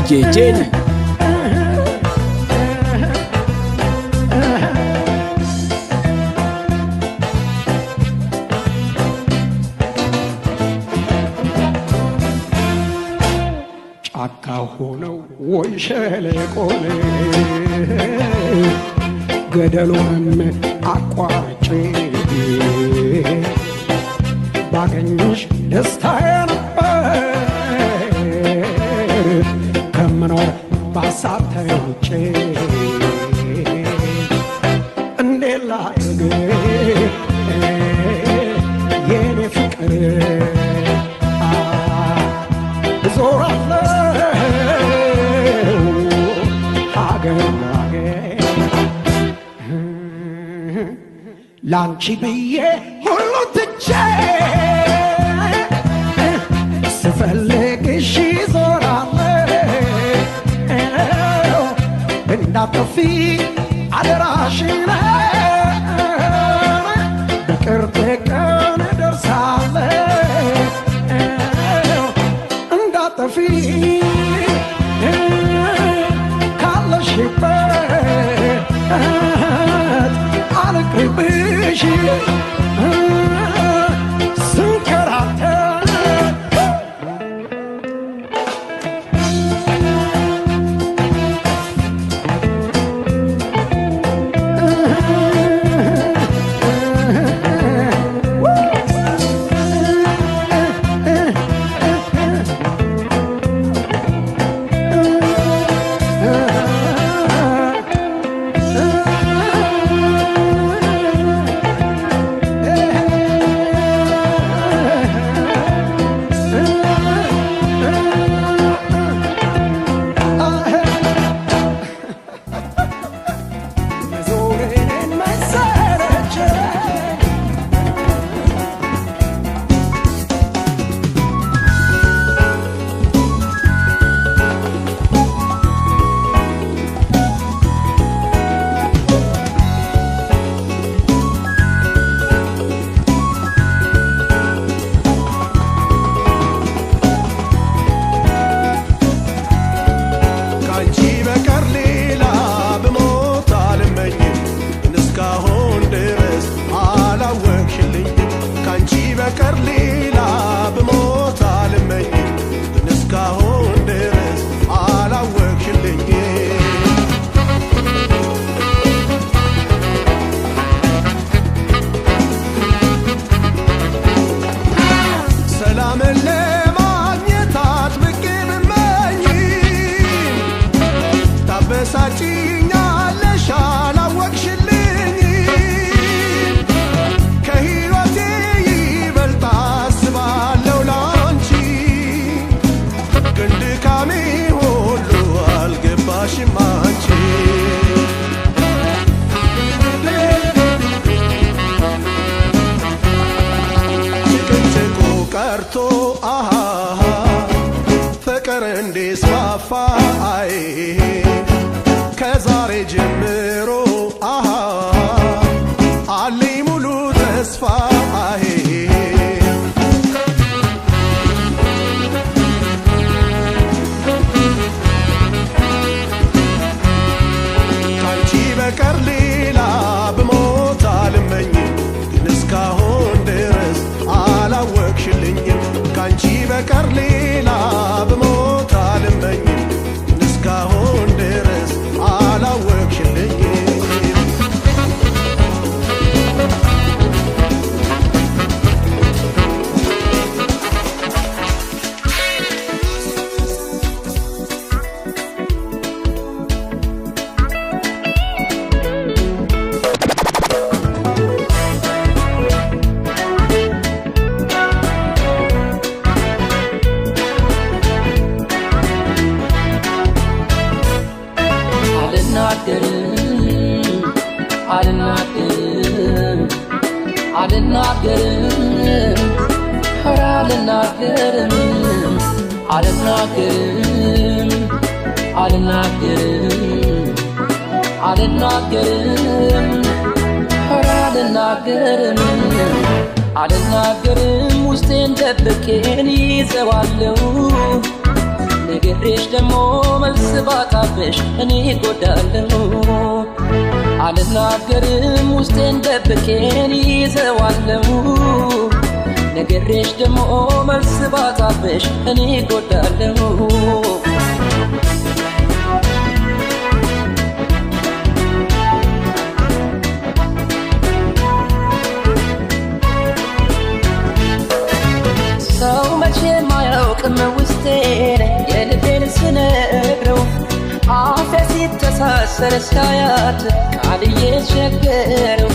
DJ Jenny አካሆነው ወይ ሸለቆኔ ገደሉን አቋርጬ ባገኝሽ ደስታዬ ነበር ከምኖር ባሳብ ተውጬ እንዴት ላድርግ የኔ ፍቅር ዞራለሁ ሀገር ሀገር ላንቺ ብዬ ሁሉ ትቼ ስፈልግሽ ዞራለሁ እንዳትጠፊ አደራሽን በቅርብ ቀን እደርሳለሁ እንዳትጠፊ ካለሽበት አልቅርብሽ ስንከራተት ከዛሬ ጀምሮ አለኝ ሙሉ ተስፋ ካንቺ በቀር ሌላ ብሞት አልመኝም ግን እስካሁን ድረስ አላወቅሽልኝም ካንቺ በቀር ሌላ ብሞት አልመኝም ግን እስካሁን ድረስ አላወቅሽልኝም አልናገርም ውስጤን ደብቄን ይዘዋለሁ ነግሬሽ ደሞ መልስ ባጣብሽ እኔ ጎዳለሁ አልናገርም ውስጤን ደብቄን ይዘዋለሁ ነግሬሽ ደሞ መልስ ባጣብሽ እኔ ጎዳለሁ ሰው መቼም አያውቅም ውስጤን የልቤን ስነግረው አፌ ሲተሳሰር ሳያት ቃል እየቸገረው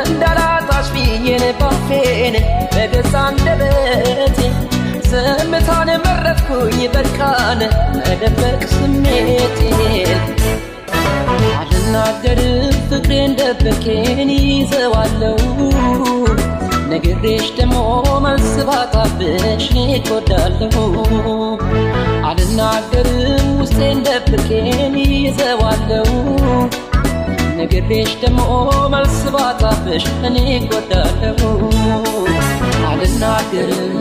እንዳላጣሽ ብዬን ባፌን በገዛ አንደበቴ ዝምታን መረጥኩኝ በቃን መደበቅ ስሜቴን አልናገርም ፍቅሬን ደብቄን ይዘዋለሁ ነግሬሽ ደሞ መልስ ባጣብሽ እጎዳለሁ አልናገርም ውስጤን ደብቄን ይዘዋለሁ ነግሬሽ ደሞ መልስ ባጣብሽ እኔ እጎዳለሁ አልናገርም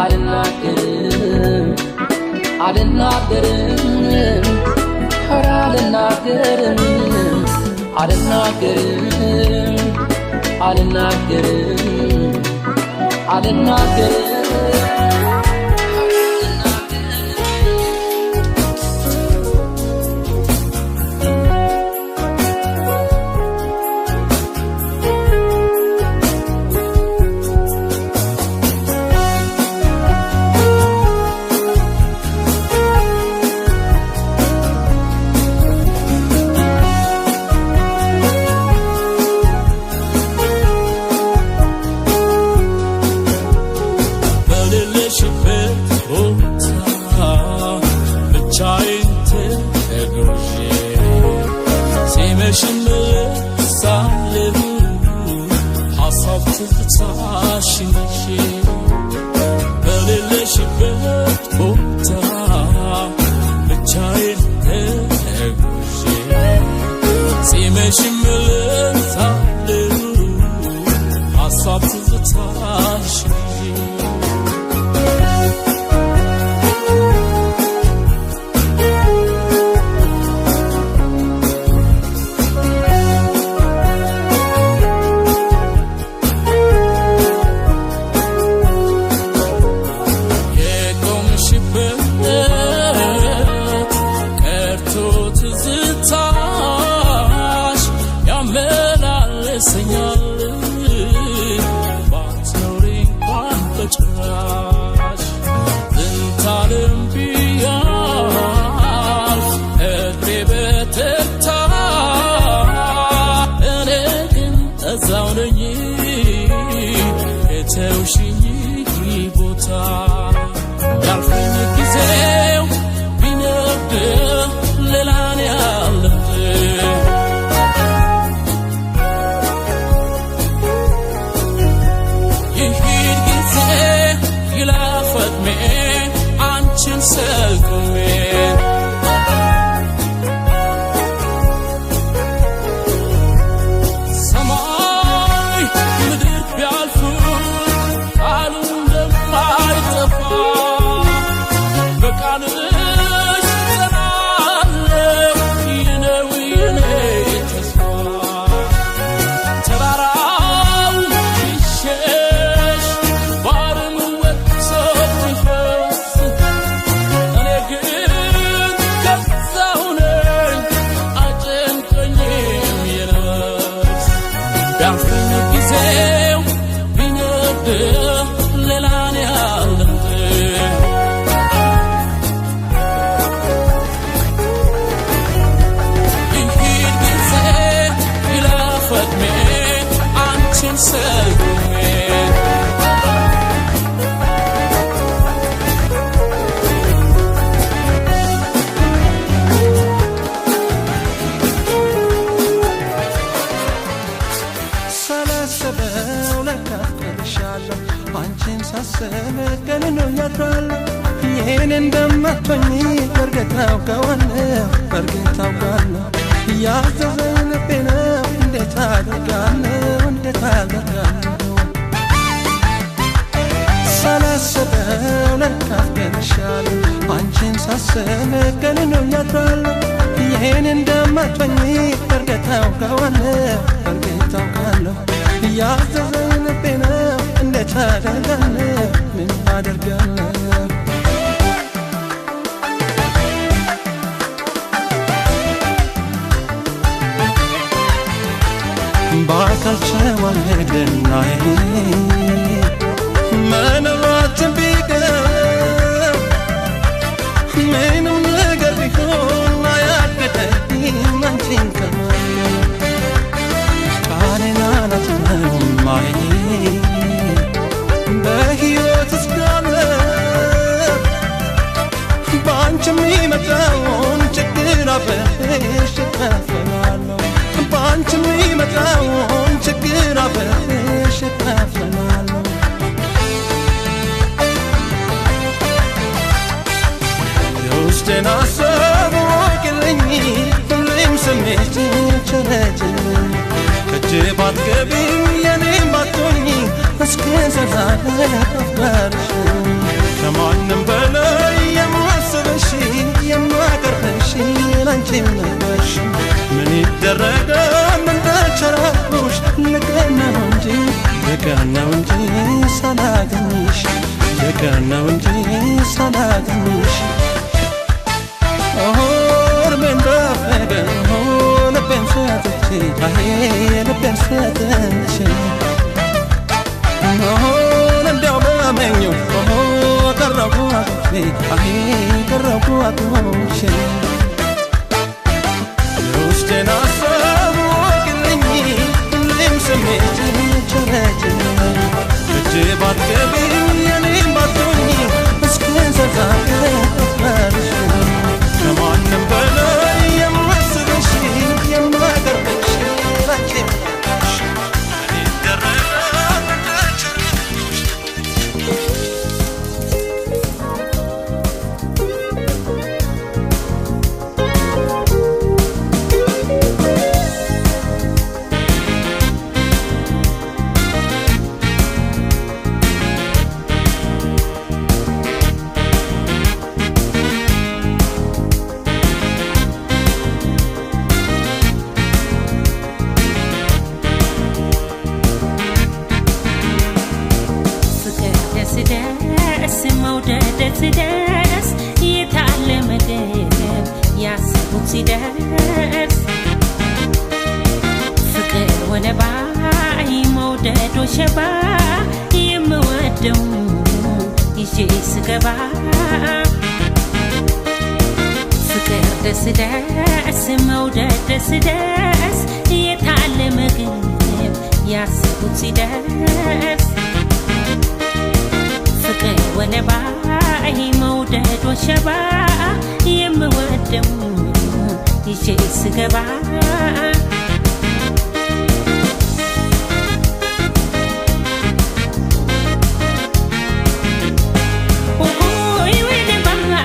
አልናገርም አልናገርም ኧረ አልናገርም አልናገርም አልናገርም አልናገርም ይሄን እንደማትሆኚ በርግታው ከሆነ በርግታው ጋር ያዘዘኝ ልቤ ነው እንዴት አደርጋለሁ እንዴት አደርጋለሁ ሳላስበው ሰው ለካፍ ደርሻለሁ አንቺን ሳስብ ቀን ነው ያድራለሁ ይሄን እንደማትሆኚ በርግጥ አውቃለሁ በርግጥ አውቃለሁ ያዘዘኝ ልቤ ነው እንዴት አደርጋለሁ ምን አደርጋለሁ በአካል ተዋህደን መኖራችን ቢቀር ምንም ነገር ቢሆን አያግደኝም አንቺን ከማየት ቃሌን አላጥፍም በሕይወት እስካለ በአንቺ የሚመጣውን ችግር አብሬሽ እካፈላለሁ በአንቺ የሚመጣውን ችግር አብሬሽ እካፈላለሁ የውስጤን ሀሳብ ወቅልኝ ሁሌም ስሜቴን ቸረጅልኝ ከእጄ ባትገቢም የኔም ባትሆኚ እስከ ዘላለም አፍቃርሽ ከማንም በላይ የማስብሽ የማቀርብሽ ላንቺም ነበርሽ ምን ይደረጋል እንደቸራኩሽ ልቀን ነው እንጂ ሳላገኝሽ ልቀን ነው እንጂ ሳላገኝሽ ልቤን በፍቅር ልቤን ሰጥቼ ልቤን ሰጥቼ እንዲያው በመኘው ቀረብኩ አቅፎሽ የውስጤን ሀሳብ ወቅልኝ ሁሌም ስሜቴን ቸረጅልኝ ከእጄ ባትገቢም የኔም ባትሆኚ እስከ ዘላለም አፍቃርሽ ከማንም በላይ የማስብሽ የማቀርብሽ ላንቺም ነበርሽ ምን ይደረጋል እንደቸራኩሽ ሲደርስ የታለመ ገብ ያሰቡት ሲደርስ ፍቅር ወለባ መውደድ ወሸባ የምወደው ይዤ ስገባ ፍቅር ደስ ደስ መውደድ ደስ ደስ የታለመ ገብ ያሰቡት ሲደርስ ፍቅር ወለባ መውደድ ወሸባ የምወደው ይዤ ስገባ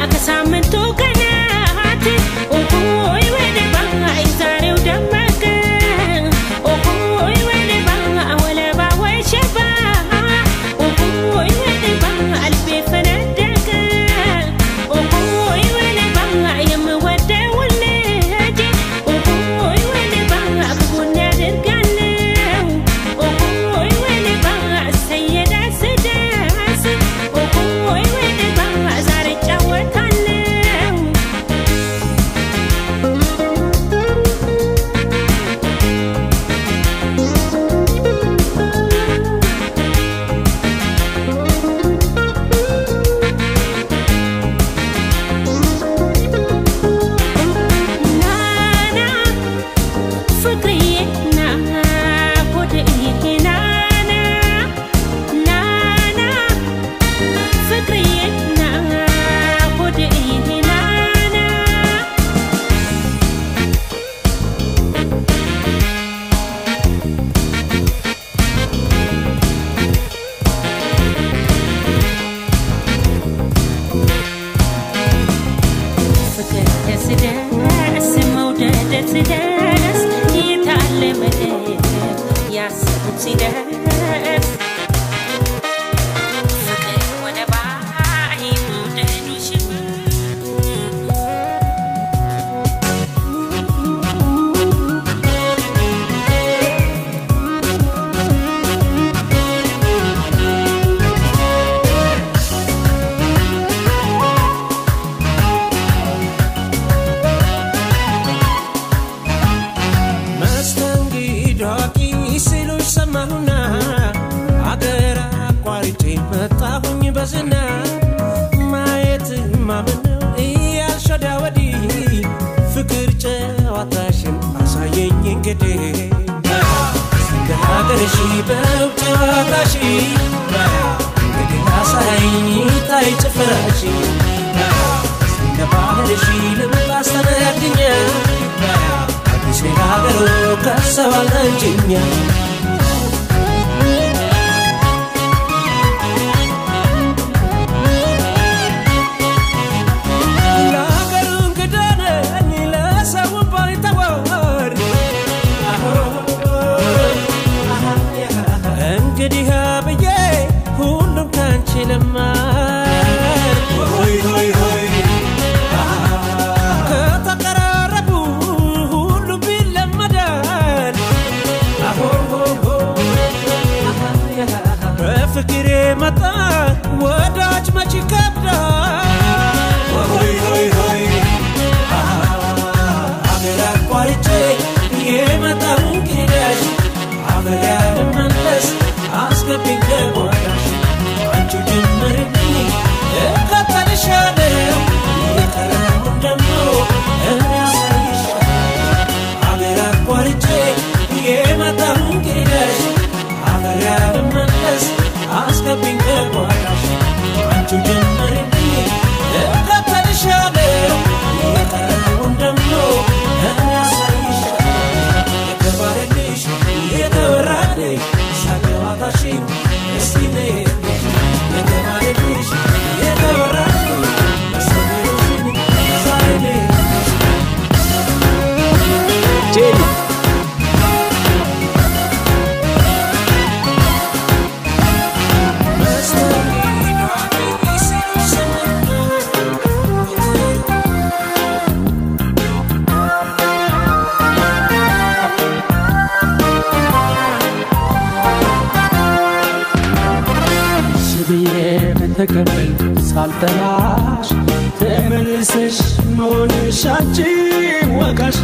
ከሳምንቱ ቀናት ወለባ ዛሬው ደመቀ ወለባ ወሸባ ሲደርስ የታለመ ገብ ያሰቡት ሲደርስ ፍቅር ወለባ መጣሁኝ በዝና ማየት ማመነው እያልሸዳ ወዲህ ፍቅር ጨዋታሽን አሳየኝ እንግዲህ እንደ ሀገርሽ በውብ ጨዋታሽ እንግዲህ አሳየኝ ታይ ጭፈራሽ እንደ ባህልሽ ልምጣ አስተናግድኛ አዲስ ሀገሩ ከሰዋል እንጂኛ እንግዲህ አብዬ ሁሉም ካንቺ ልማር ሆይ ሆይ ሆይ ከተቀራረቡ ሁሉም ቢለመዳል በፍቅሬ መጣ ወዳጅ መች ይከብዳል ሆይ ሆይ ሆይ አገር አቋርጬ የመጣሁ እንግዳሽ አገር ያልመለስ አስገብኝ ከጓዳሽ አንቺ ጀምርልኝ እከተልሻለሁ የቀረውን ደግሞ እኔ አሳይሻለሁ አገር አቋርጬ የመጣሁ እንግዳሽ አገር ያልመለስ አስገብኝ ከጓዳሽ አንቺ ጀምርልኝ እከተልሻለሁ የቀረውን ደግሞ እኔ አሳይሻለሁ የተባረልሽ የተወራልሽ ሳገባታሽን እስቲ ነይ የተባረልሽ የተወራልሽ መሰለሽን ዛሬ ነይ ጄኒ ተቀበል ሳልጠራሽ ተመልሰሽ መሆንሽ አንቺ ወቃሽ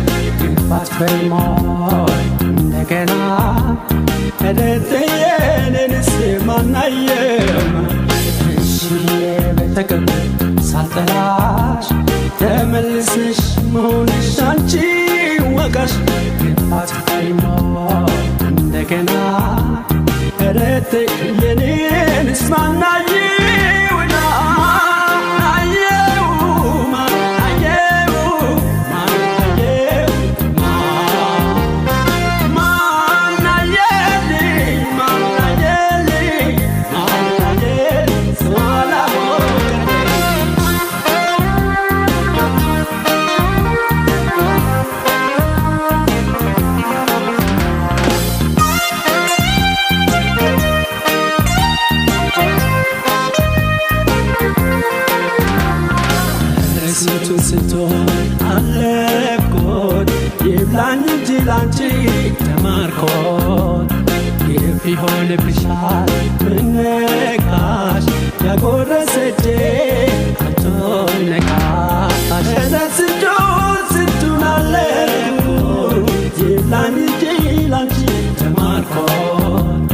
ባትፈሪሞይ እንደገና እደተየንንስ ማናየም እሺ በተቀበል ሳልጠራሽ ተመልሰሽ መሆንሽ አንቺ ወቃሽ ባትፈሪሞይ እንደገና እደተየንንስ ማናየም ስትሆን አለቆት ይብላኝ እንጂ ላንቺ ተማርኮት ይፍ ይሆንብሻል ምነካሽ ያጎረሰቼ አቶነካሽ ስንቱን አለቆት ይብላኝ እንጂ ላንቺ ተማርኮት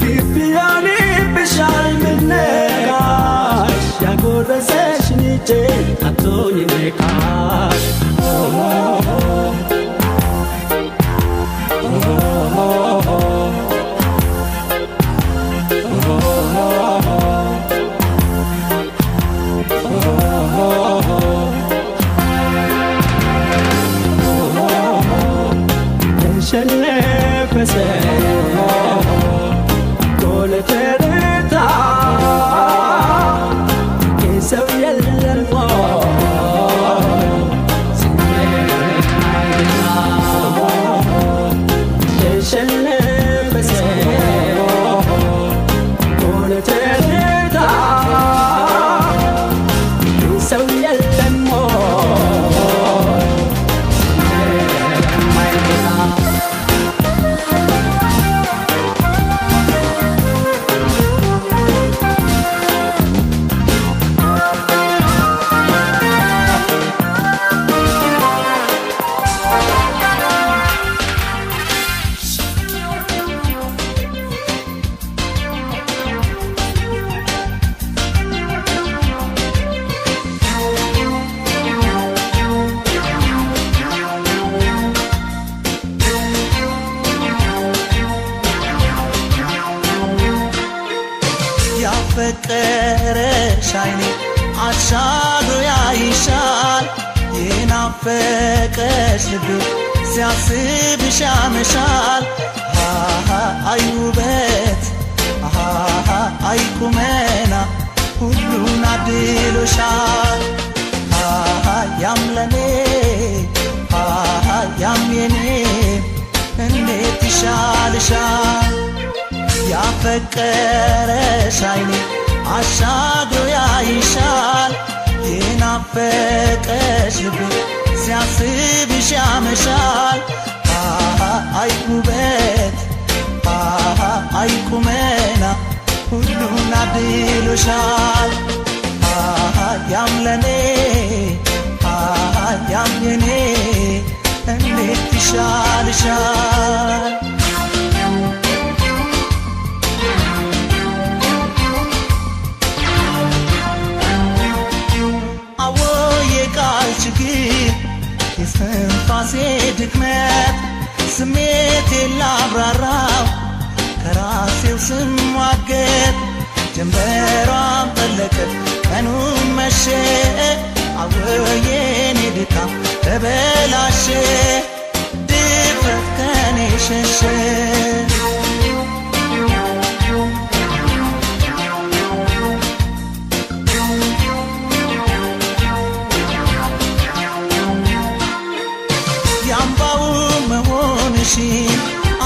ይፍ ይሆንብሻል ምነካሽ ያጎረሰሽ ንቼ አቶነካሽ ተሸነፈሰ ጎለተረታ ሰው የለም ያፈቀረሽ አይኔ አሻግሮ ያይሻል የናፈቀሽ ልቤ ሲያስብሽ ያመሻል አይ ውበት አይ ቁመና ሁሉን አድሎሻል ያም ለኔ ያም የኔ እንዴት ይሻልሻል ያፈቀረሽ አይኔ አሻግሮ ያይሻል የናፈቀሽ ልቤ ሲያስብሽ ያመሻል አይ ውበት አይ ቁመና ሁሉን አድሎሻል ያም ለኔ ያም የኔ እንዴት ይሻልሻል የስንፋሴ ድክመት ስሜቴን ላብራራው ከራሴው ስሟገት ጀንበሯን ጠለቀት ቀኑን መሸ አወየኔ ድካም ተበላሸ ድፍረት ከኔ ሸሸ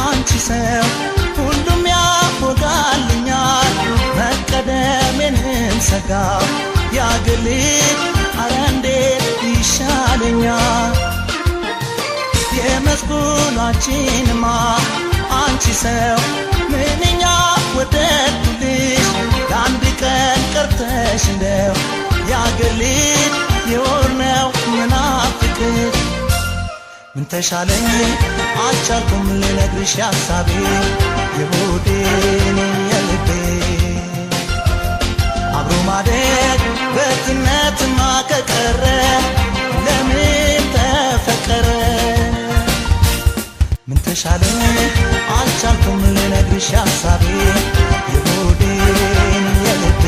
አንቺ ሰው ሁሉም ያፎጋልኛል መቀደሜንም ሰጋው ያግልኝ አረ እንዴት ይሻለኛል የመስኩናችንማ አንቺ ሰው ምንኛ ወደድኩልሽ ለአንድ ቀን ቀርተሽ እንደው ያግልኝ የወርነው ምናፍቅሽ ምን ተሻለኝ አልቻልኩም ልነግርሽ ሐሳቤ የሆዴን የልቤ አብሮ ማደግ በትነትማ ከቀረ ለምን ተፈቀረ ምን ተሻለኝ አልቻልኩም ልነግርሽ ሐሳቤ የሆዴን የልቤ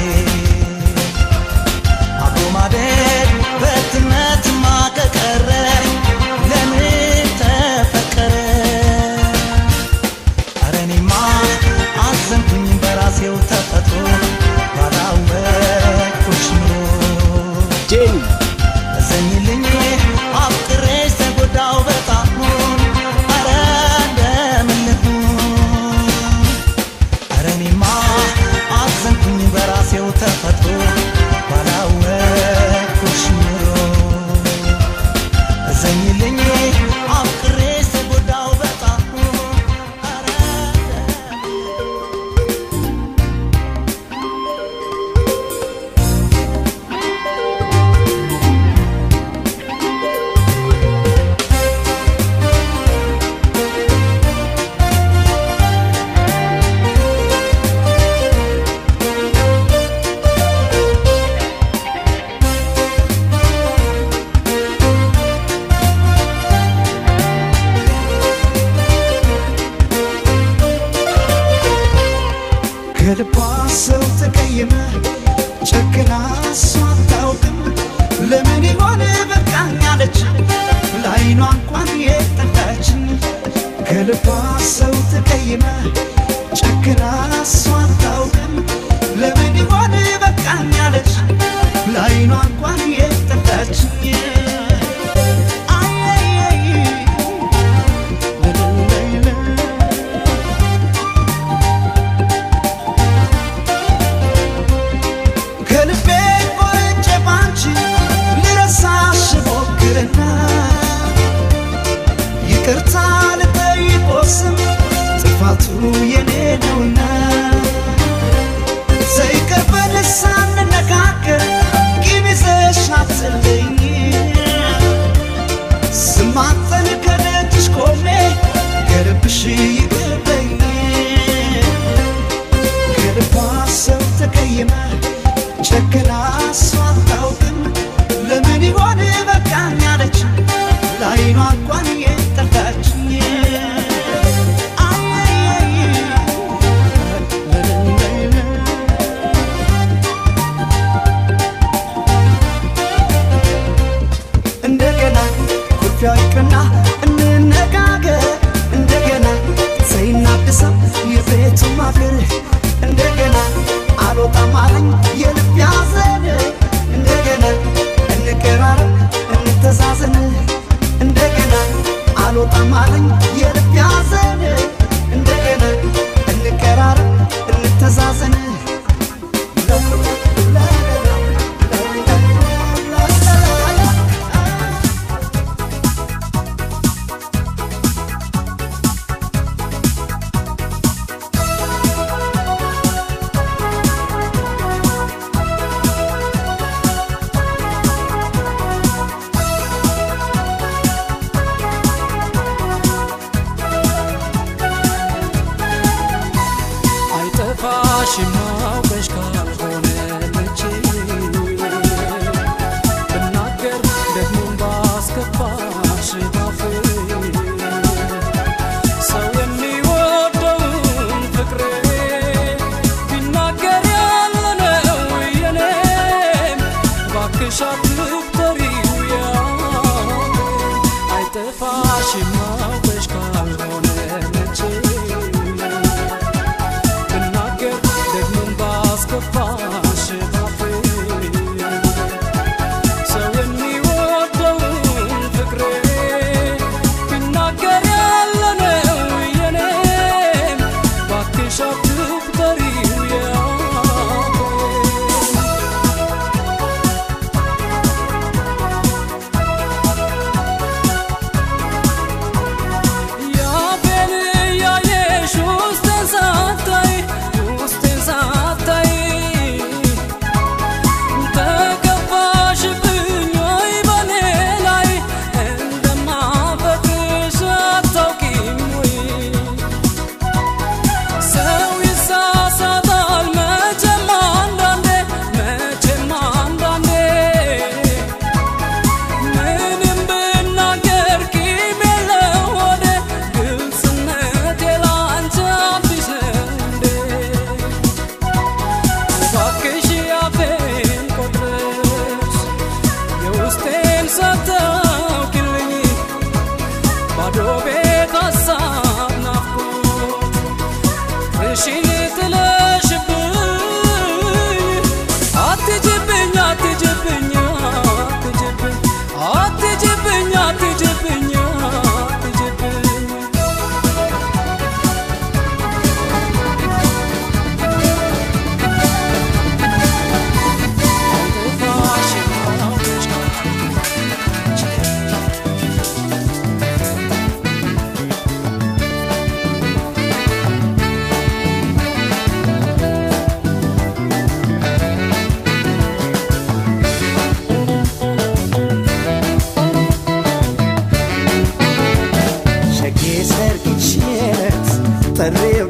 አብሮ ማደግ በትነትማ ከቀረ ለምን ተፈቀረ አረ እኔማ አዘንኩኝ በራሴው ተፈጥሮ ባላወቅኩሽ ኑሮ ጄኒ እዘኝልኝ አፍቅሬሽ ተጎዳው በጣም አረ እንደምን ልሁን አረ እኔማ አዘንኩኝ በራሴው ተፈጥሮ ባላወቅኩሽ ኑሮ እዘኝልኝ አፍቅሬሽ ተጎዳው በጣም አረ ከልቧ ሰው ተቀየመ ጨክና እሷ አታውቅም ለምን ይሆን በቃኝ አለች ለዓይኗ እንኳን የጠላችን ከልቧ ሰው ተቀየመ ጨክና እሷ አታውቅም ለምን ይሆን በቃኝ አለች ለዓይኗ እንኳን የጠላችን ይቅርታ ልጠይቅዎ ስም ጥፋቱ የኔ ነውና ዘይቀርበን ሳንነጋገር ቂም ይዘሽ አትለኝ ስማጠን ከደጅሽ ቆሜ ከልብሽ ይቅር በይኝ ከልቧ ሰው ተቀየመ ጨክና እሷ አታውቅም ለምን ይሆን በቃኝ አለች ለዓይኗ እንኳን የጠላችኝ አልወጣም አለኝ የልብ ያዘን እንደገና እንቀራረብ እንተዛዘን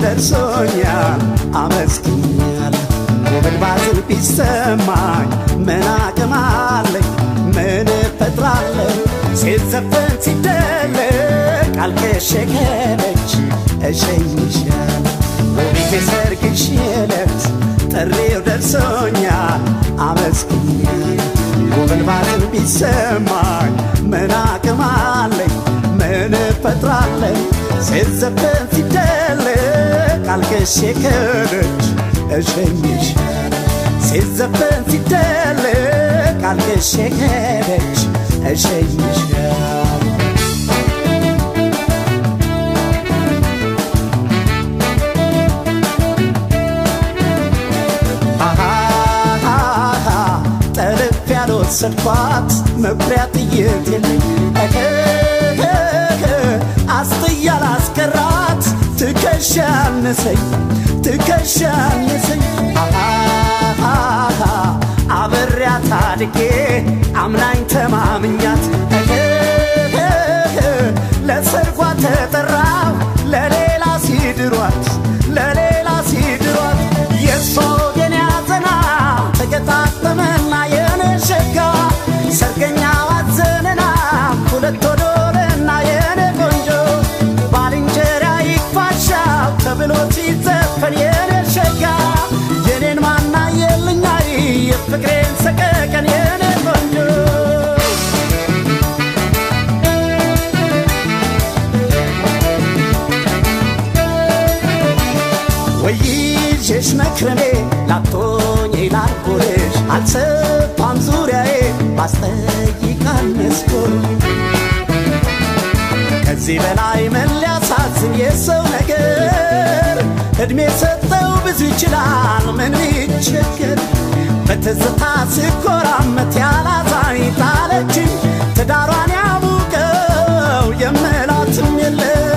ደርሶኛል አመስግኛል ጎበል ባዝል ቢሰማኝ ምን አቅም አለኝ ምን እፈጥራለሁ ሲዘፈን ሲደለቅ አልቅሼ ከሄደች እሸኝሻል ውቢቴ ሰርግሽ ዕለት ጥሪው ደርሶኛል አመስግኛል ጎበል ባዝል ቢሰማኝ ምን አቅም አለኝ ምን እፈጥራለሁ ሲዘፈን ሲደለቅ አልቅሼ ከሄደች እሸኝሻል ሲዘፈን ሲደለቅ አልቅሼ ከሄደች እሸኝሻል ጠልፍ ያልወሰድኳት መኩሪያ ጥይት የለኝ አስጥያ ላስቀራት ትከሻነሰኝ አብሬያት አድጌ አምናኝ ተማምኛት ለሰርጓ ተጠራው ለሌላ ሲድሯት የሷ ወገን ያዘና ተገጣጠመና የኔ ሸጋ ሰርገኛው አዘነና ሁለት ወዶልና የኔ ቆንጆ ባልንጀራ ይክፋሻው ተብሎ ሲዘፈን የኔ ሸጋ የኔን ማና የልኛይ የፍቅሬን ሰቀቀን የኔ ቆንጆ ወይዤሽ መክረሜ ላቶኝ ላልኩልሽ አልሰፋም ዙሪያዬ ባስጠይቃል መስኮል ከዛ ከዚህ በላይ ምን ሊያሳዝን የሰው ነገር እድሜ ሰጠው ብዙ ይችላል ምን ቢቸገር በትዝታ ስኮራመት ያላዛኝ ጣለችኝ ትዳሯን ያሙቀው የምላትም የለም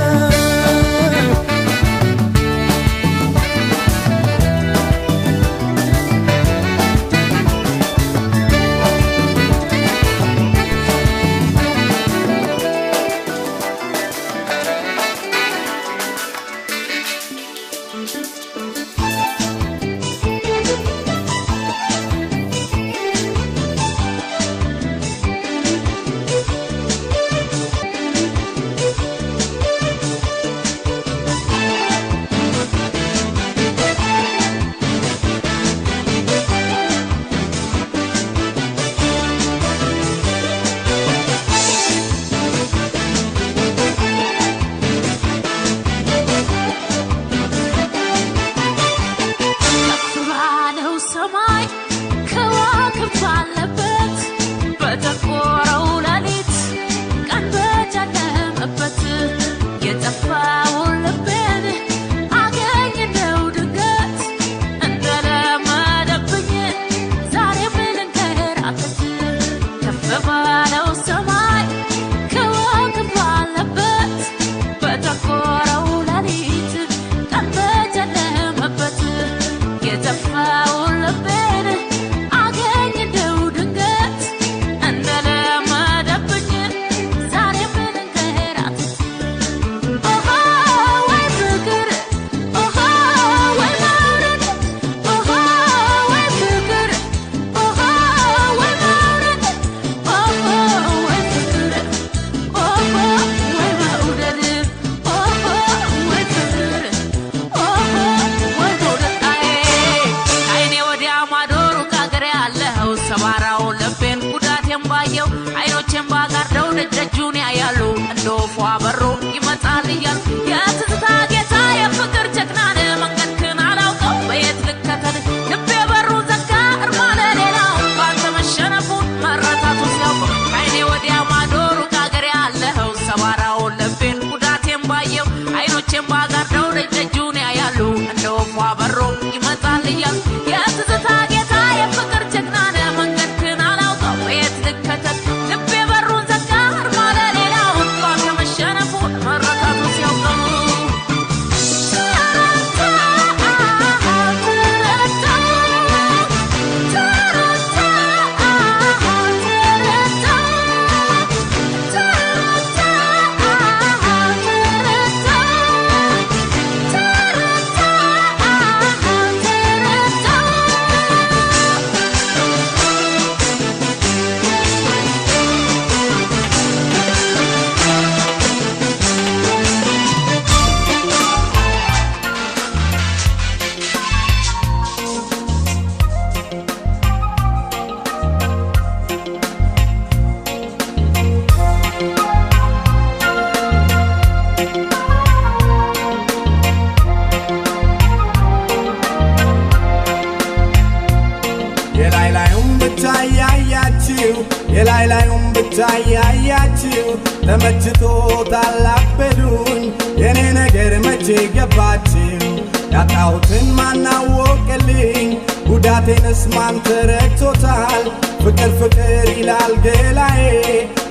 የላይላዩም ብታያያችሁ ተመችቶ ታላበሉኝ የኔ ነገር መቼ ገባችሁ ያጣሁትን ማናወቅልኝ ጉዳቴንስ ማን ተረድቶታል ፍቅር ፍቅር ይላል ገላዬ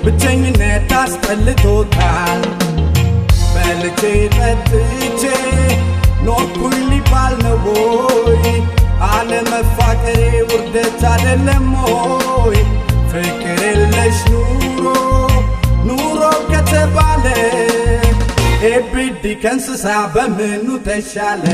ብቸኝነት አስጠልቶታል በልቼ ጠጥቼ ኖርኩኝ ሊባል ነው ወይ አለመፋቀሬ ውርደት አይደለም ወይ ፍቅር የለሽ ኑሮ ከተባለ ኤብዲ ከእንስሳ በምኑ ተሻለ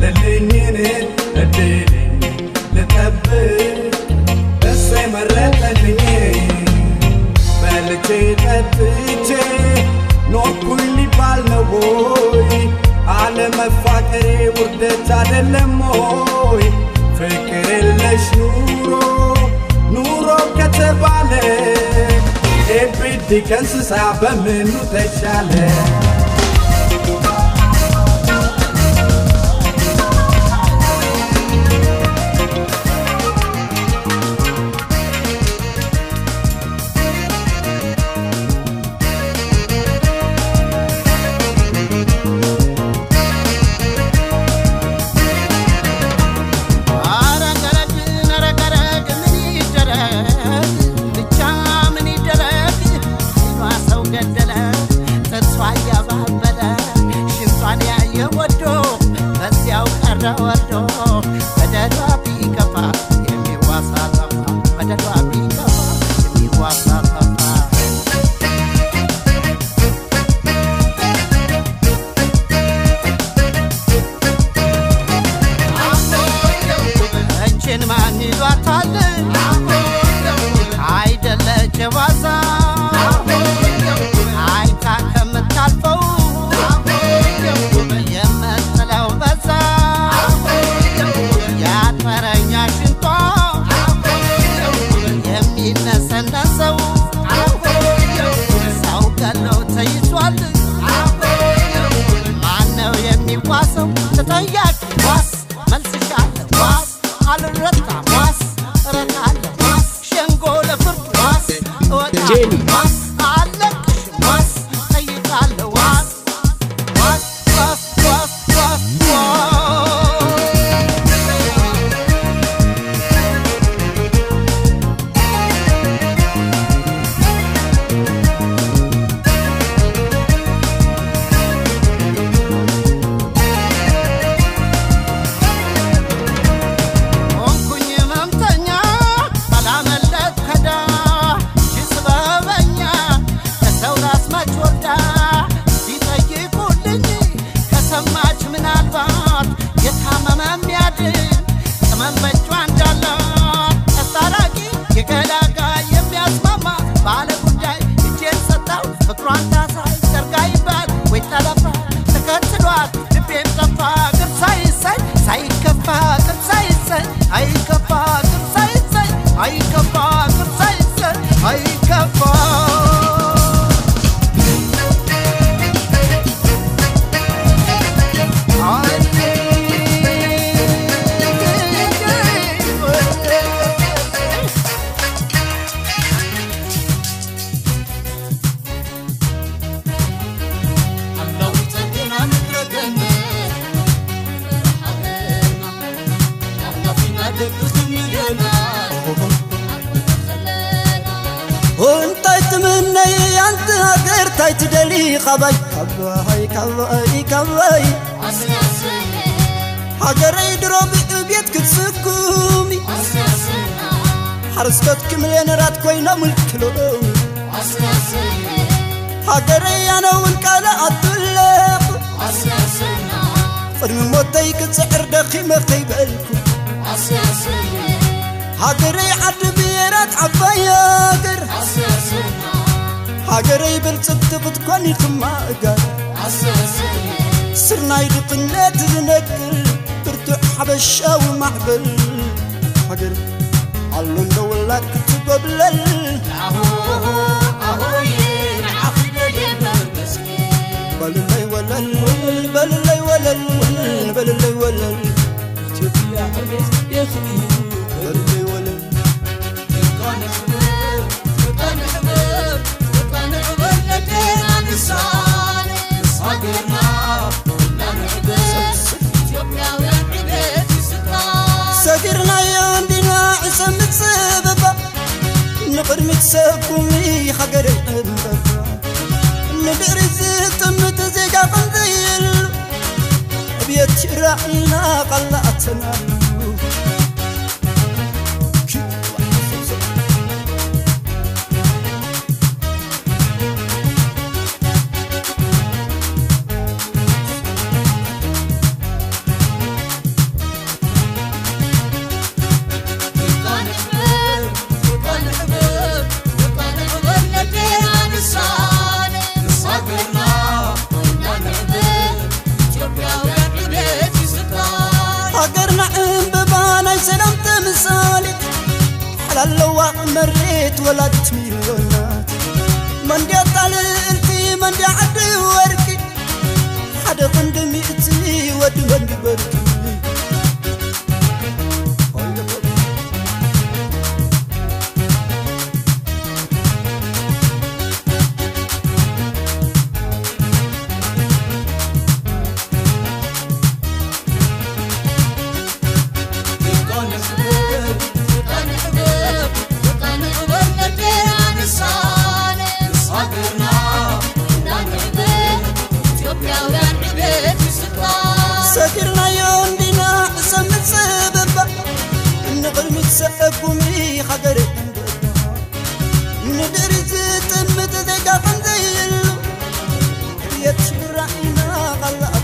ለልኝን እድልኝ ልጠብቅ መረጠልኝ በልቼ ጠጥቼ ኖርኩኝ ሊባል ነው ወይ አለመፋቀሬ ውርደት አይደለም ወይ ፍቅር የለሽ ኑሮ ከተባለ ኤብሪዲ ከእንስሳ በምኑ ተሻለ كباي هاجري دروب بيت كتسكومي حرسكت كملين رات كوينا ملكلوم هاجري أنا والكلا أطلق فرم موتي كتسعر دخي ما قيبالكم هاجري عد بيرات عباياقر هاجري بالصدق تكوني كما أقر سرنا يدقنات زنقل ترتع حبشا ومعبل حقر علم دولك تقبلل بللي ولل بللي ولل بللي ولل ኢትዮጵያ አርቤት የኽዩ بللي ولل سكرنا يا عندنا عسى متسببة نقر متسكمي حقري انبفا ندر زيتم تزيقا قنزيل بيت رأينا قلعتنا ቃላለዋ መሬት ወላዲት ሚሊዮናት መንዲያ ጣልልቲ መንዲያ ዓዲ ወርቂ ሓደ ክንዲ ሚእቲ ወዲ ወንዲ በርቂ سأقومي حقري ندري تمت ذيك خنزيل يتشرعنا غلط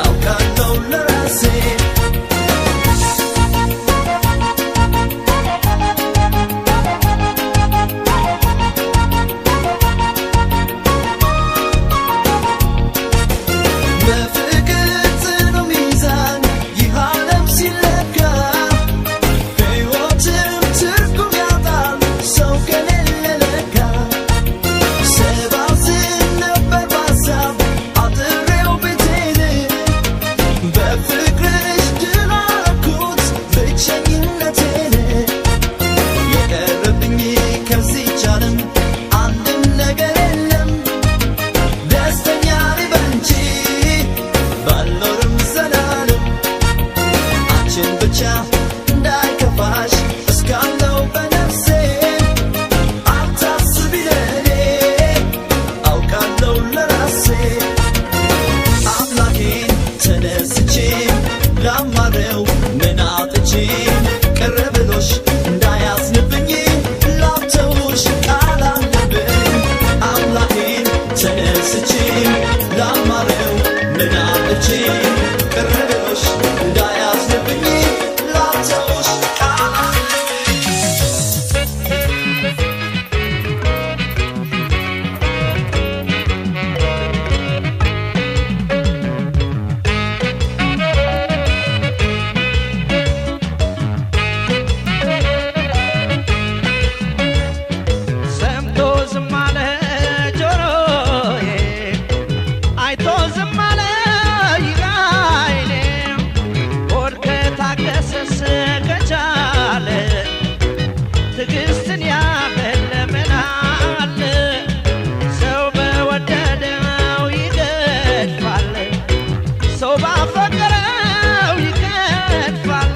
I'll ብቻ እንዳይከፋሽ እስካለው በነፍሴ አታስቢ ለኔ አውቃለሁ ለራሴ አምላኬን ተነስቼ ላማረው ምን አጥቼ ቅር ብሎሽ እንዳያዝንብኝ ላብተውሽ ቃል አለብኝ አምላኬን ተነስቼ ላማረው ምን አጥቼ ቅር ብሎሽ እንዳያዝንብኝ ላብተውሽ ቃል ሰምቶ ዝም አለ ጆሮዬ አይቶ ዝም አለ ዓይኔ ሆድ ከታገሰስ ከቻለ ትዕግስትን ያህል ምን አለ ሰው በወደደው ይገድፋል ሰው ባፈቀረው ይገድፋል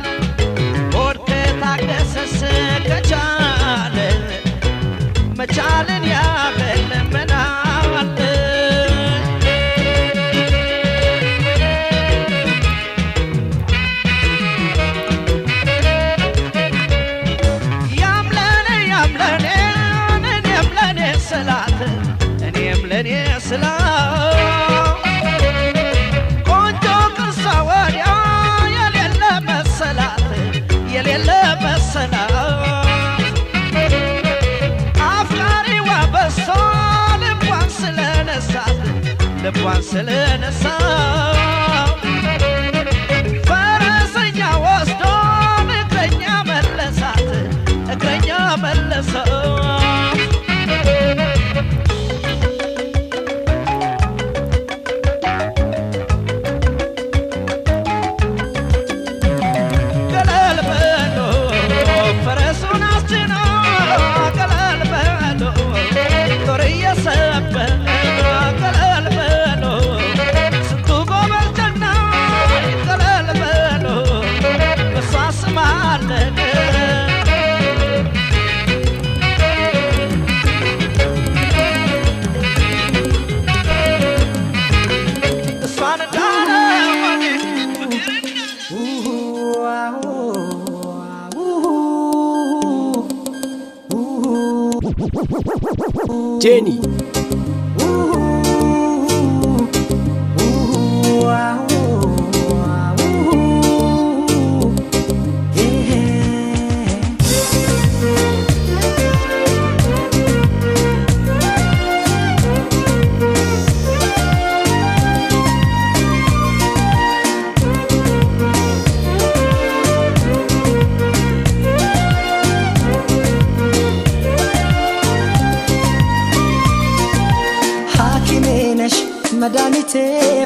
ሆድ ከታገሰስ ከቻለ መቻልን ያህል ምን አለ እኔም ለኔ ስላት ቆንጆ ቅርሳ ወዲያ የሌለ መሰላት አፍቃሪዋ በሶ ልቧን ስለነሳት ፈረሰኛ ወስዶ እግረኛ መለሳት ገለል በሎ ፈረሱን አስጭኖ ገለል በሎ ጦር እየሰበረ ገለል በሎ ስንቱ ጎበዝ ጀግና ገለል በሎ በሷ ስም አለቀ እሷን እንዳለወኔ ጄኒ መድኃኒቴ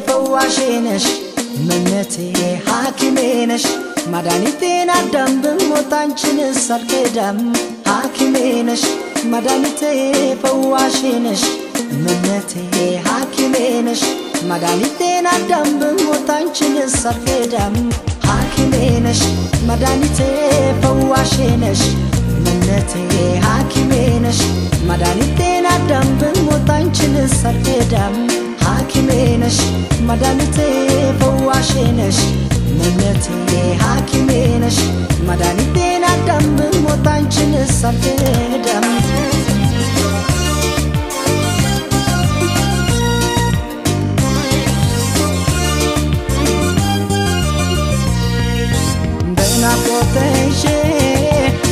ፈዋሼ ነሽ መነቴ ሐኪሜ ነሽ መድኃኒቴን አዳም ብሞት አንቺንስ አልክዳም ሐኪሜ ነሽ መድኃኒቴ ፈዋሼ ነሽ መነቴ ሐኪሜ ነሽ መድኃኒቴን አዳም ብሞት አንቺንስ አልክዳም ሐኪሜ ነሽ መድኃኒቴ ፈዋሼ ነሽ መነቴ ሐኪሜ ነሽ መድኃኒቴን አዳም ብሞት አንቺንስ አልክዳም ሐኪሜ ነሽ መድኃኒቴ ፈዋሼ ነሽ መነቴ ሐኪሜ ነሽ መድኃኒቴን አዳም ብሞት አንቺንስ አልክዳም በናፍቆት ተይዤ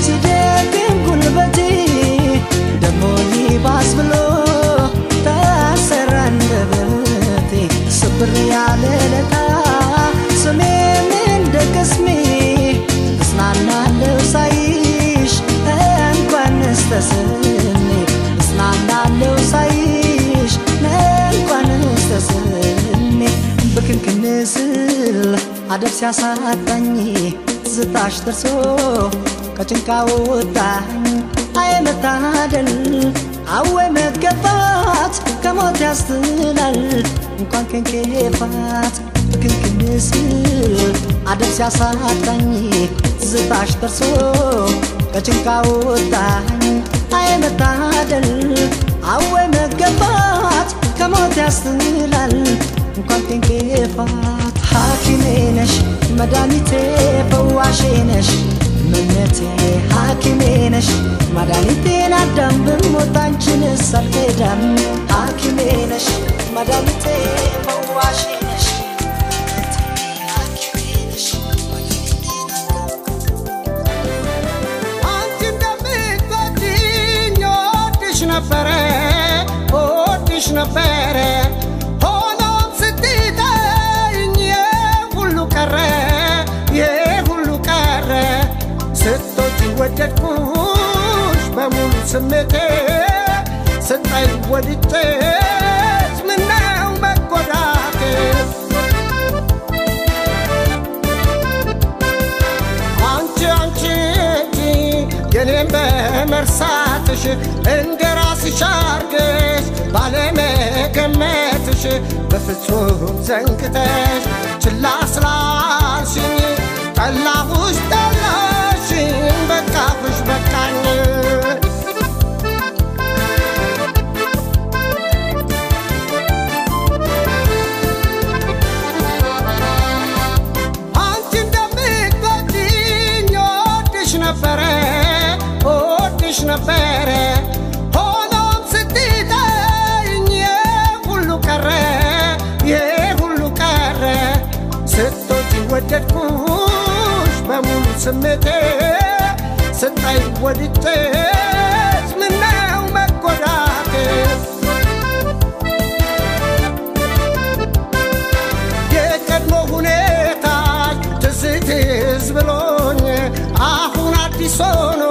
ሲደክም ጉልበቴ ደሞ ይባስ ብሎ ታሰረ አንደበቴ ስብር ያለ ለታ ስሜም እንደ ቅስሜ እጽናናለሁ ሳይሽ እንኳንስ ተስሜ እጽናናለሁ ሳይሽ እንኳንስ ተስሜ ብክንክን ስል አደብ ሲያሳጣኝ ዝታሽ ደርሶ ከጭንቃ ወጣኝ አይ መታደል አወይ መገፋት ከሞት ያስጥላል እንኳን ከንኬፋት ብክንክን ስል አደብ ሲያሳጣኝ ዝባሽ ደርሶ ከጭንቃ ወጣኝ አይ መታደል አወይ መገባት ከሞት ያስጥላል እንኳን ጤንቄፋት ሐኪሜ ነሽ መድኃኒቴ ፈዋሼ ነሽ እመነቴ ሐኪሜ ነሽ መድኃኒቴን አዳም ብሞት አንቺንስ አልሄዳም ሐኪሜ ነሽ መድኃኒቴ ፈዋሼ ነሽ እመነቴ ሐኪሜ ነሽ አንቺ እንደምትወጂኝ እወድሽ ነበረ ሆኖም ስትተይኝ ሁሉ ቀረ ስትወጪ ወደድኩሽ በሙሉ ስሜቴ ስታይ ወድጄሽ ምነው መጎዳቴ አንቺ እንጂ የኔን በመርሳትሽ እንደ ራስሽ አርገሽ ባለመገመትሽ በፍጹም ዘንግተሽ ችላ ስላልሽኝ ጠላሁሽ በቃሽ በቃኝ አንቺ እንደምትወጂኝ እወድሽ ነበረ ሆኖም ስትተይኝ ሁሉ ቀረ ስትወጪ ወደድኩሽ በሙሉ ስሜቴ ስታይ ወድጄሽ ምነው መጎዳቴ የቀድሞ ሁኔታሽ ትዝ ብሎኝ አሁን አዲስ ሆኖ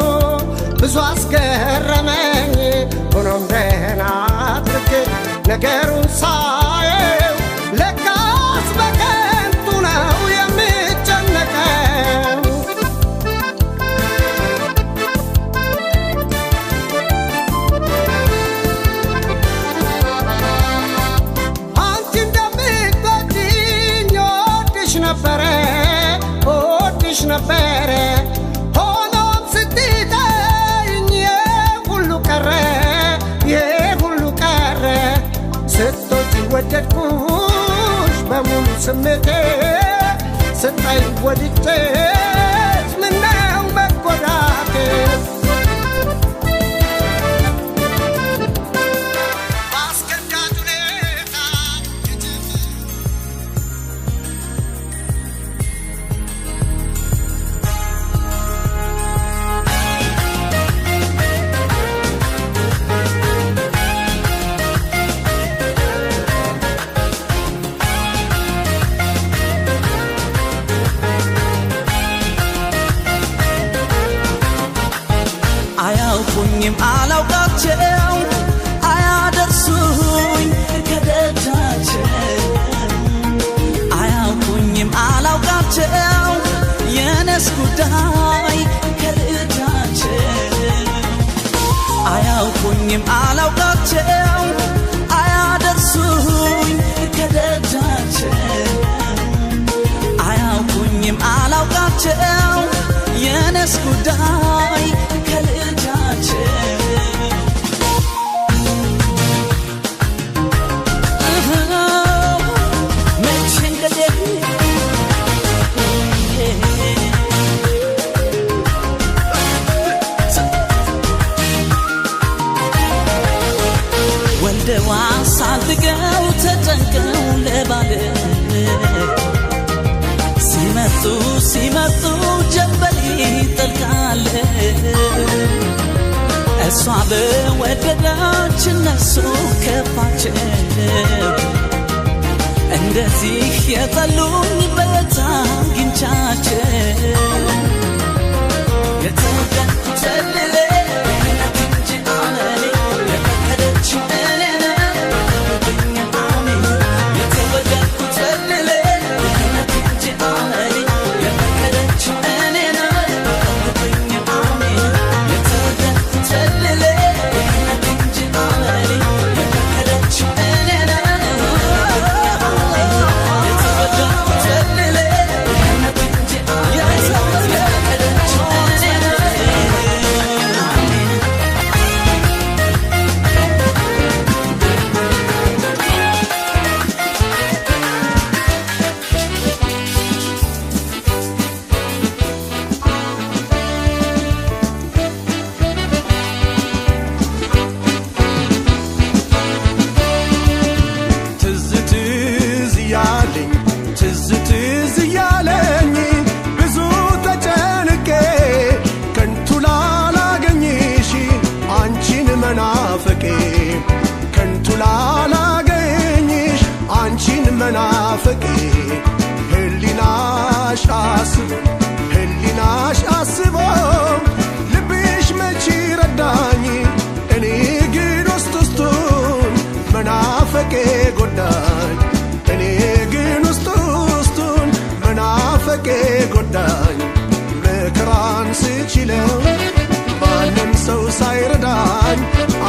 ብዙ አስገረመኝ ሆኖም ደህና አድርጌ ነገሩን ሳየው ለካስ በከንቱ ነው የምጨነቀው እወድሽ ነበረ ሆኖም ስትተይኝ ሁሉ ቀረ ስትወጪ ወደድኩሽ በሙሉ ስሜቴ ስታይ ወድጄሽ ምነው መጎዳቴ አያውቁኝም አላውቃቸው አያደርሱኝ ከደጃቸው አያውቁኝም አላውቃቸው የነስ ጉዳይ ከልጃቸው አያውቁኝም አላውቃቸው አያደርሱኝ ከደጃቸው አያውቁኝም አላውቃቸው የነስ ጉዳይ ወልደዋ ሳልገው ተጨንቀው ለባለ ሲመጡ ጀንበር ይጠልቃል እሷ በወደዳች እነሱ ከፋቸው እንደዚህ የጠሉኝ በየት አግኝቻቸው የተወደድኩት ሰልሌ እንጂ አለሌ የፈቀደችው እኔ ነኝ የተወደድኩት ሰልሌ እንጂ አለሌ የፈቀደችው እኔ ነኝ የተወደድኩት ሰልሌ እንጂ አለሌ የፈቀደችው እኔ ነኝ የተወደድኩት ሰልሌ ጎዳኝ ምክራን ስችለው ማንም ሰው ሳይረዳኝ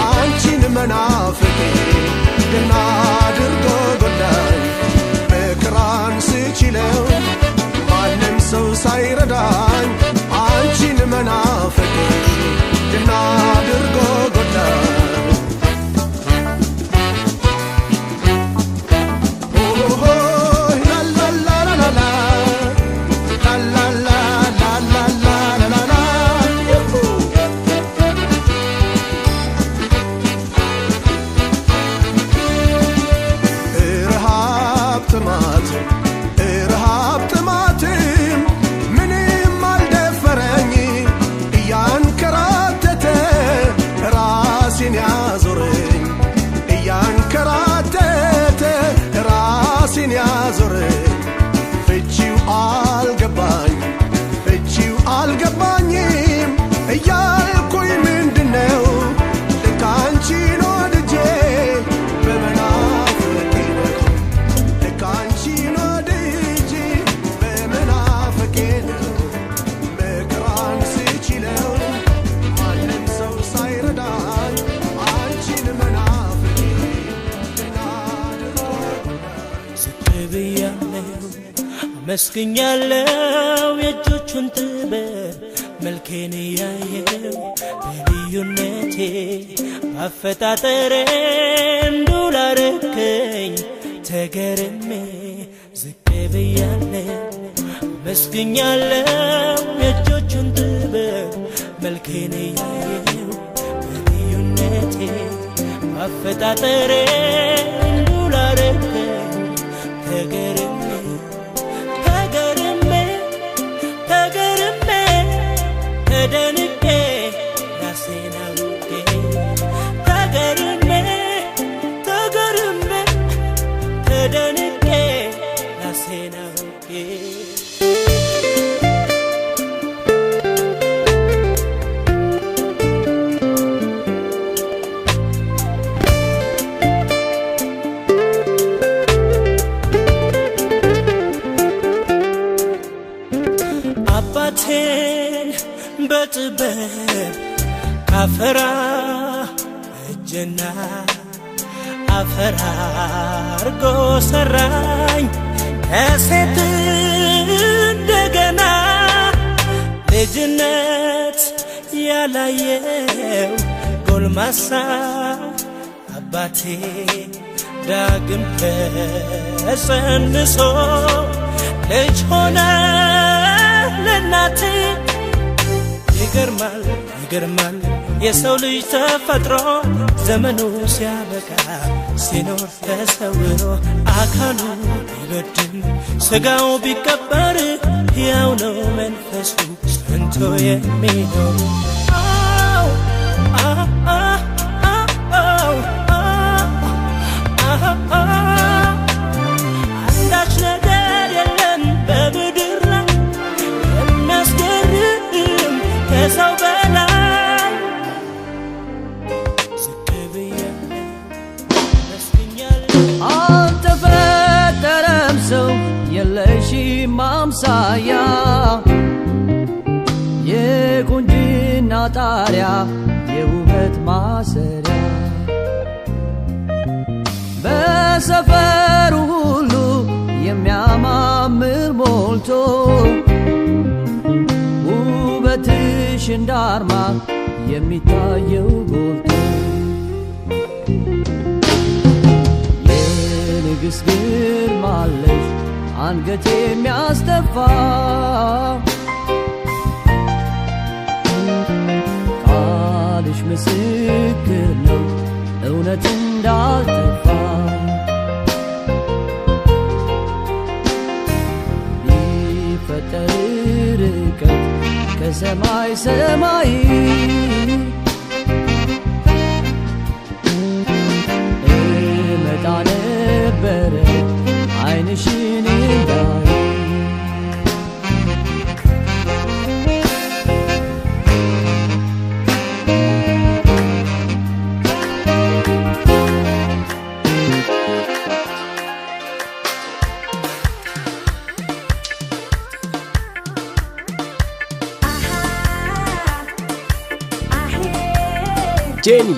አንቺን መናፍቄ ገና አድርጎ ጎዳኝ ምክራን ስችለው ማንም ሰው ሳይረዳኝ አንቺን መናፍቄ ገና አድርጎ ጎዳኝ አልገባኝም እያልኩኝ ምንድነው ልክ አንቺን ወድጄ በመናፍቄ ነው ልክ አንቺን ወድጄ በመናፍቄ ነው ምክራን ስችለው ማንም ሰው ሳይረዳኝ አንቺን መናፍቄ ገና አድርጎ ዝቅ ብያለሁ አመስግኛለሁ የእጆቹን ጥበብ መልኬን ያየው በልዩነቴ ባፈጣጠሬ እንዱላረከኝ ተገርሜ ዝቅ ብያለሁ አመስግኛለሁ የእጆቹን ጥበብ መልኬን ያየው በልዩነቴ ባፈጣጠሬ እንዱላረከኝ ተገርሜ ተደንቄ ራሴን አውቄ ተገርሜ ተደንቄ ራሴን አውቄ አባቴን በጥበብ ካፈራ እጅና አፈራ አርጎ ሰራኝ ከሴት እንደገና ልጅነት ያላየው ጎልማሳ አባቴ ዳግም ተጸንሶ ልጅ ሆነ ለናቴ ይገርማል የሰው ልጅ ተፈጥሮ ዘመኑ ሲያበቃ ሲኖር ተሰውሮ አካሉ ቢበድል ስጋው ቢቀበር ሕያው ነው መንፈሱ ጸንቶ የሚኖር አንዳች ነገር የለም በምድር ላይ የሚያስገርም ከሰው በላይ ዝቅ ብያለሁ መስግኛለሁ አልተፈጠረም ሰው የለሽም አምሳያ የቁንጅና ጣሪያ የውበት ማሰሪያ በሰፈሩ ሁሉ የሚያማምር ሞልቶ ውበትሽ እንዳርማ የሚታየው ጎልቶ የንግሥት ግርማ አለሽ አንገት የሚያስደፋ ቃልሽ ምስክር ነው እውነት እንዳልጠፋ ቢፈጠር ርቀት ከሰማይ ሰማይ እመጣ ነበረ ዓይንሽን እንዳይ ጄኒ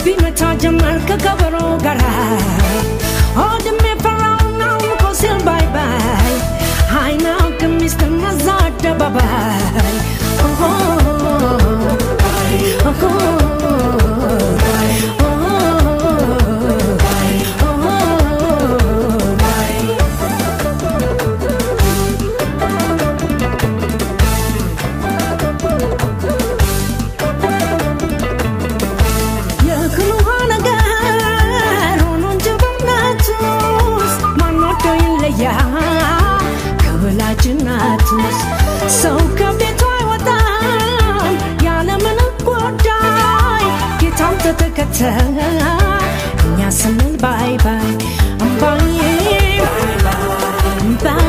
ቢመታ ጀመር ከከበሮ ጋራ ሆድሜ ፈራው ነው ኮሲል ባይ ባይ አይናው ከሚስትና ዛደ ባባይ ሰው ከቤቱ አይወጣም ያለምንም ጉዳይ ጌታን ተከተለ እኛ ስንል ባይ ባይ ባይ ባይ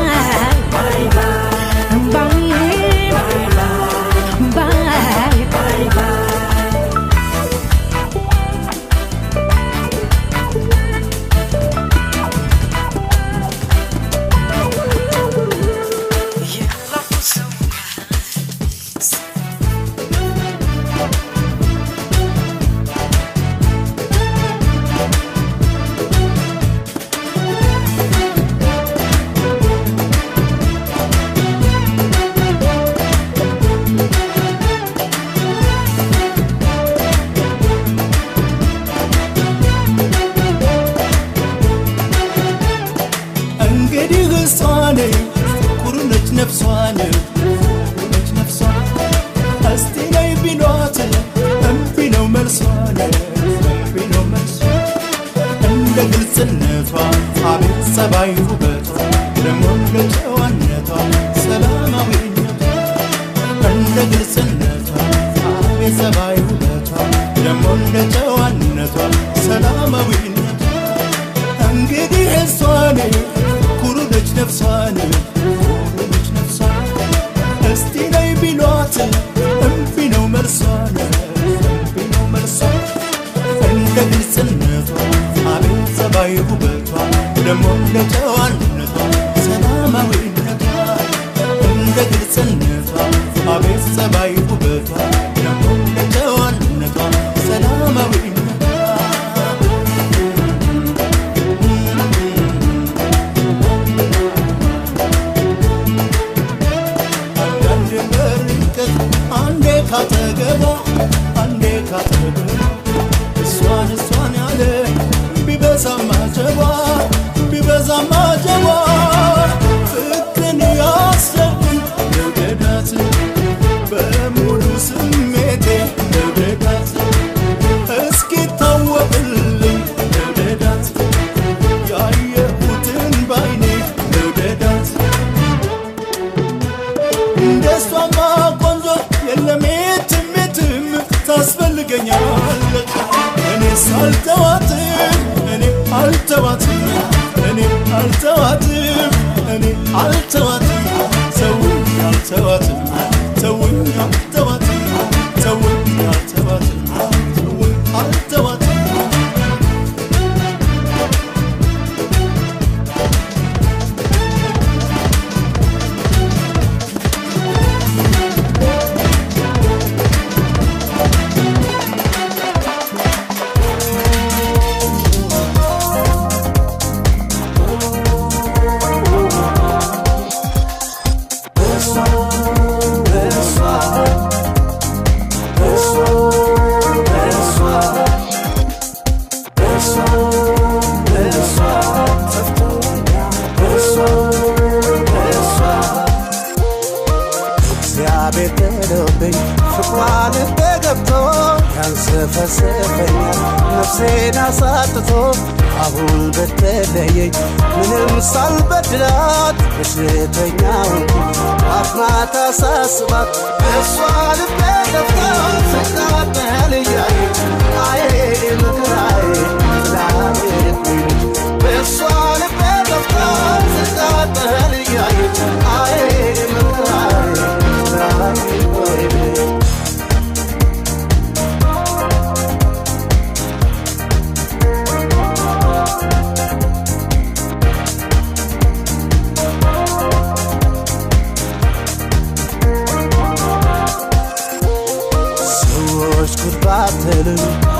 ባትል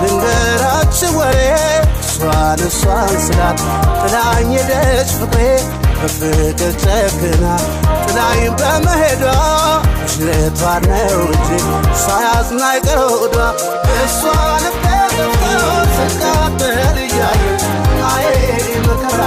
ልንገራችሁ ያወራች ወሬ እሷን ስላት ጥላኝ ሄደች ፍቅሬ በፍቅር ጨክና ጥላኝ በመሄዷ ሽለቷ ነው እንጂ ሳያዝን አይቀውዷ እሷ ልቤ ገብቶ ስቃጠል እያየች አይ መከራ